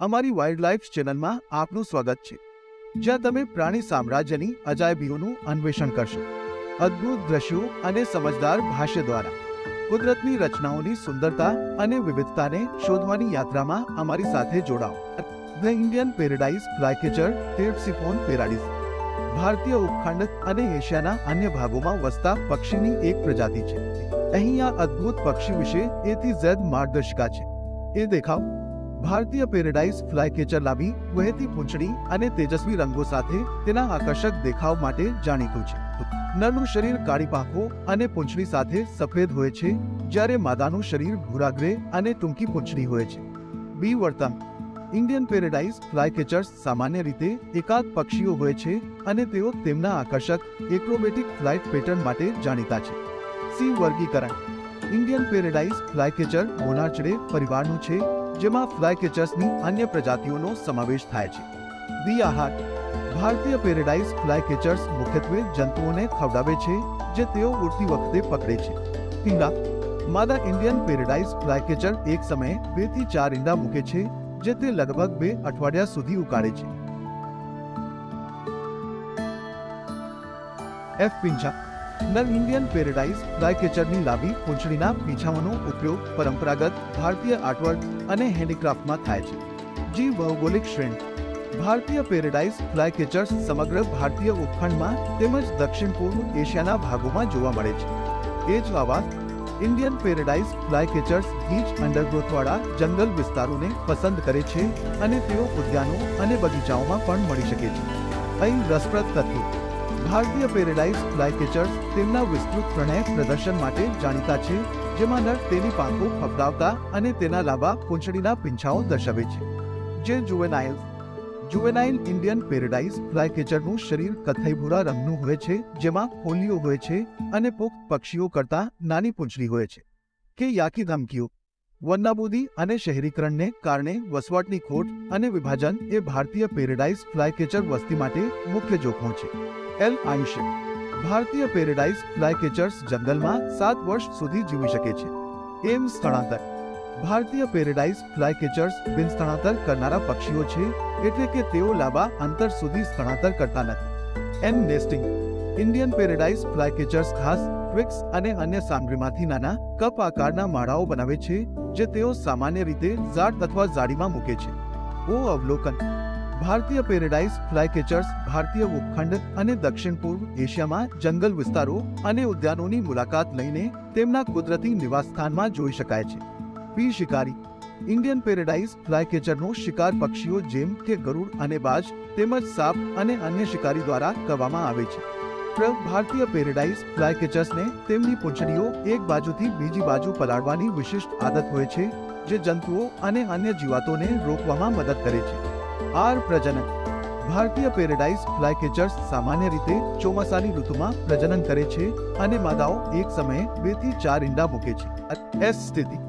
અમારી વાઇલ્ડલાઇફ ચેનલમાં આપનું સ્વાગત છે, જ્યાં તમે પ્રાણી સામ્રાજ્યની અજાયબીઓનું અન્વેષણ કરશો। અદ્ભુત દ્રશ્યો અને સમજદાર ભાષ્ય દ્વારા કુદરતની રચનાઓની સુંદરતા અને વિવિધતાને શોધવાની યાત્રામાં અમારી સાથે જોડાઓ। ધ ઇન્ડિયન પેરેડાઇઝ ફ્લાયકેચર ટેર્પ્સિફોન પેરાડિસ ભારતીય ઉપખંડ અને એશિયાના અન્ય ભાગોમાં વસતા પક્ષીની એક પ્રજાતિ છે। અહીં આ અદ્ભુત પક્ષી વિશે A થી Z માર્ગદર્શિકા છે। એ દેખાવ ભારતીય પેરેડાઇઝ ફ્લાયકેચર લાંબી વહેતી પૂંછડી અને તેજસ્વી રંગો સાથે તેના આકર્ષક દેખાવ માટે જાણીતું છે। નરનું શરીર કાળી પાંખો અને પૂંછડી સાથે સફેદ હોય છે, જ્યારે માદાનું શરીર ભૂરા ગ્રે અને ટૂંકી પૂંછડી હોય છે। બી વર્તન ઇન્ડિયન પેરેડાઇઝ ફ્લાયકેચર્સ સામાન્ય રીતે એકાદ પક્ષીઓ હોય છે અને તેઓ તેમના આકર્ષક એક્રોબેટિક ફ્લાઇટ પેટર્ન માટે જાણીતા છે। સી વર્ગીકરણ ઇન્ડિયન પેરેડાઇઝ ફ્લાયકેચર મોનાર્ચિડે પરિવારનું છે, જેમાં ફ્લાયકેચર્સની અન્ય પ્રજાતિઓનો સમાવેશ થાય છે। બી આહાર ભારતીય પેરેડાઇઝ ફ્લાયકેચર્સ મુખ્યત્વે જંતુઓને ખવડાવે છે, જે તેઓ ઉડતી વખતે પકડે છે। ઈંડા માદા ઇન્ડિયન પેરેડાઇઝ ફ્લાયકેચર એક સમયે 2 થી 4 ઈંડા મૂકે છે, જે તે લગભગ 2 અઠવાડિયા સુધી ઉકાળે છે। એફ પીંછા નર ઇન્ડિયન પેરેડાઇઝ ફ્લાયકેચરની લાંબી પૂંછડીના પીંછાઓનો ઉપયોગ પરંપરાગત ભારતીય આર્ટવર્ક અને હેન્ડીક્રાફ્ટમાં થાય છે। જી ભૌગોલિક શ્રેણી ભારતીય પેરેડાઇઝ ફ્લાયકેચર્સ સમગ્ર ભારતીય ઉપખંડમાં તેમજ દક્ષિણ પૂર્વ એશિયાના ભાગોમાં જોવા મળે છે। એ જ આવાસ ઇન્ડિયન પેરેડાઇઝ ફ્લાયકેચર્સ ગીચ અંડરગ્રોથવાળા જંગલ વિસ્તારોને પસંદ કરે છે અને તેઓ ઉદ્યાનો અને બગીચાઓમાં પણ મળી શકે છે। અહીં રસપ્રદ તથ્યો ભારતીય પેરેડાઇઝ ફ્લાયકેચર્સ તેમના વિસ્તૃત પ્રણય પ્રદર્શન માટે જાણીતા છે, જેમાં નર તેની પાંખો ફફડાવતા અને તેના લાંબા પૂંછડીના પીંછાઓ દર્શાવે છે। જે જુવેનાઇલ ઇન્ડિયન પેરેડાઇઝ ફ્લાયકેચરનું શરીર કથ્થઈ ભૂરા રંગનું હોય છે, જેમાં ફોલ્લીઓ હોય છે અને પુખ્ત પક્ષીઓ કરતાં નાની પૂંછડી હોય છે। કે યાકી ધમકીઓ વનનાબૂદી અને શહેરીકરણને કારણે વસવાટની ખોટ અને વિભાજન એ ભારતીય પેરેડાઇઝ ફ્લાયકેચર વસ્તી માટે મુખ્ય જોખમો છે। એલ આયુષ્ય ભારતીય પેરેડાઇઝ ફ્લાયકેચર્સ જંગલમાં 7 વર્ષ સુધી જીવી શકે છે। એમ સ્થળાંતર ભારતીય પેરેડાઇઝ ફ્લાયકેચર્સ બિન સ્થળાંતર કરનારા પક્ષીઓ છે, એટલે કે તેઓ લાંબા અંતર સુધી સ્થળાંતર કરતા નથી। એન નેસ્ટિંગ ઇન્ડિયન પેરેડાઇઝ ફ્લાયકેચર્સ ખાસ ટ્વિક્સ અને અન્ય સામગ્રીમાંથી નાના કપ આકારના માળાઓ બનાવે છે, જે તેઓ સામાન્ય રીતે ઝાડ અથવા ઝાડીમાં મૂકે છે। ઓ અવલોકન ભારતીય પેરેડાઇઝ ફ્લાયકેચર્સ ભારતીય ઉપખંડ અને દક્ષિણ પૂર્વ એશિયામાં જંગલ વિસ્તારો અને ઉદ્યાનોની મુલાકાત લઈને તેમના કુદરતી નિવાસસ્થાનમાં જોઈ શકાય છે। પી શિકારી ઇન્ડિયન પેરેડાઇઝ ફ્લાયકેચરનો શિકાર પક્ષીઓ જેમ કે ગરુડ અને બાજ તેમજ સાપ અને અન્ય શિકારી દ્વારા કરવામાં આવે છે। ભારતીય પેરેડાઇઝ ફ્લાયકેચર્સને તેમની પૂંછડીઓ એક બાજુથી બીજી બાજુ પલાળવાની વિશિષ્ટ આદત હોય છે, જે જંતુઓ અને અન્ય જીવાતોને રોકવામાં મદદ કરે છે। આર પ્રજનન ભારતીય પેરેડાઇઝ ફ્લાયકેચર્સ સામાન્ય રીતે ચોમાસાની ઋતુમાં પ્રજનન કરે છે અને માદાઓ એક સમયે 2 થી 4 ઈંડા મૂકે છે। એસ સ્થિતિ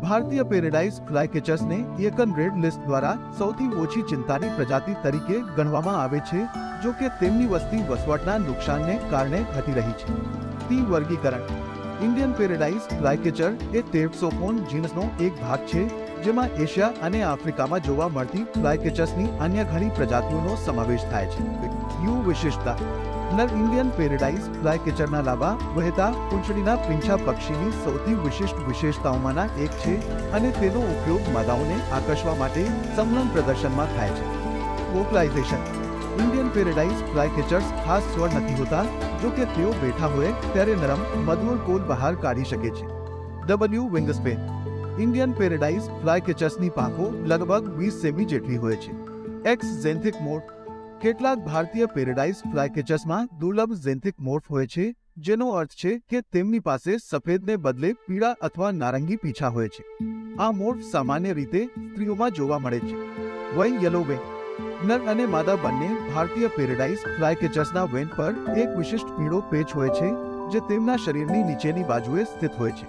ભારતીય પેરેડાઇઝ ફ્લાયકેચર્સને એકન રેડ લિસ્ટ દ્વારા સૌથી ઓછી ચિંતાની પ્રજાતિ તરીકે ગણવામાં આવે છે, જો કે તેમની વસ્તી વસવાટના નુકસાનને કારણે ઘટી રહી છે। ટી વર્ગીકરણ ઇન્ડિયન પેરેડાઇઝ ફ્લાયકેચર એ ટેર્પ્સોફોન જીનસનો એક ભાગ છે, જેમાં એશિયા અને આફ્રિકામાં જોવા મળતી ફ્લાયકેચર્સની અન્ય ઘણી પ્રજાતિઓનો સમાવેશ થાય છે। યુ વિશિષ્ટતા નર ઇન્ડિયન પેરેડાઇઝ ફ્લાયકેચરના લાંબા વહેતા પૂંછડીના પીંછા પક્ષીની સૌથી વિશિષ્ટ વિશેષતાઓમાંના એક છે અને તેનો ઉપયોગ માદાઓને આકર્ષવા માટે સમલન પ્રદર્શનમાં થાય છે। વોકલાઇઝેશન ઇન્ડિયન પેરેડાઇઝ ફ્લાયકેચર્સ ખાસ સ્વર નથી હોતા, જો કે તેઓ બેઠા હોય ત્યારે નરમ મધુર કોલ બહાર કાઢી શકે છે। ડબલ્યુ વિંગસ્પેન ઇન્ડિયન પેરેડાઇઝ ફ્લાયકેચર્સની પાંખો લગભગ 20 સેમી જેટલી હોય છે। એક્સ ઝેન્થિક મોર્ફ કેટલાક ભારતીય પેરેડાઇઝ ફ્લાયકેચર્સમાં દુર્લભ ઝેન્થિક મોર્ફ હોય છે, જેનો અર્થ છે કે તેમની પાસે સફેદને બદલે પીળા અથવા નારંગી પીંછા હોય છે। આ મોર્ફ સામાન્ય રીતે સ્ત્રીઓમાં જોવા મળે છે। વય યલો વેન નર અને માદા બંને ભારતીય પેરેડાઇઝ ફ્લાયકેચર્સના વેન પર એક વિશિષ્ટ પીળો પેચ હોય છે, જે તેમના શરીરની નીચેની બાજુએ સ્થિત હોય છે।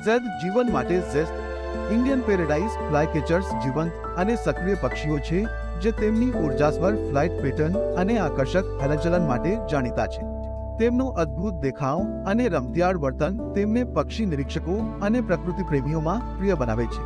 ઝેડ જીવન માટે ઝેસ્ટ ઇન્ડિયન પેરેડાઇઝ ફ્લાયકેચર્સ જીવંત અને સક્રિય પક્ષીઓ છે, જે તેમની ઉર્જાસભર ફ્લાઇટ પેટર્ન અને આકર્ષક હલનચલન માટે જાણીતા છે। તેમનો અદ્ભુત દેખાવ અને રમતિયાળ વર્તન તેમને પક્ષી નિરીક્ષકો અને પ્રકૃતિ પ્રેમીઓમાં પ્રિય બનાવે છે।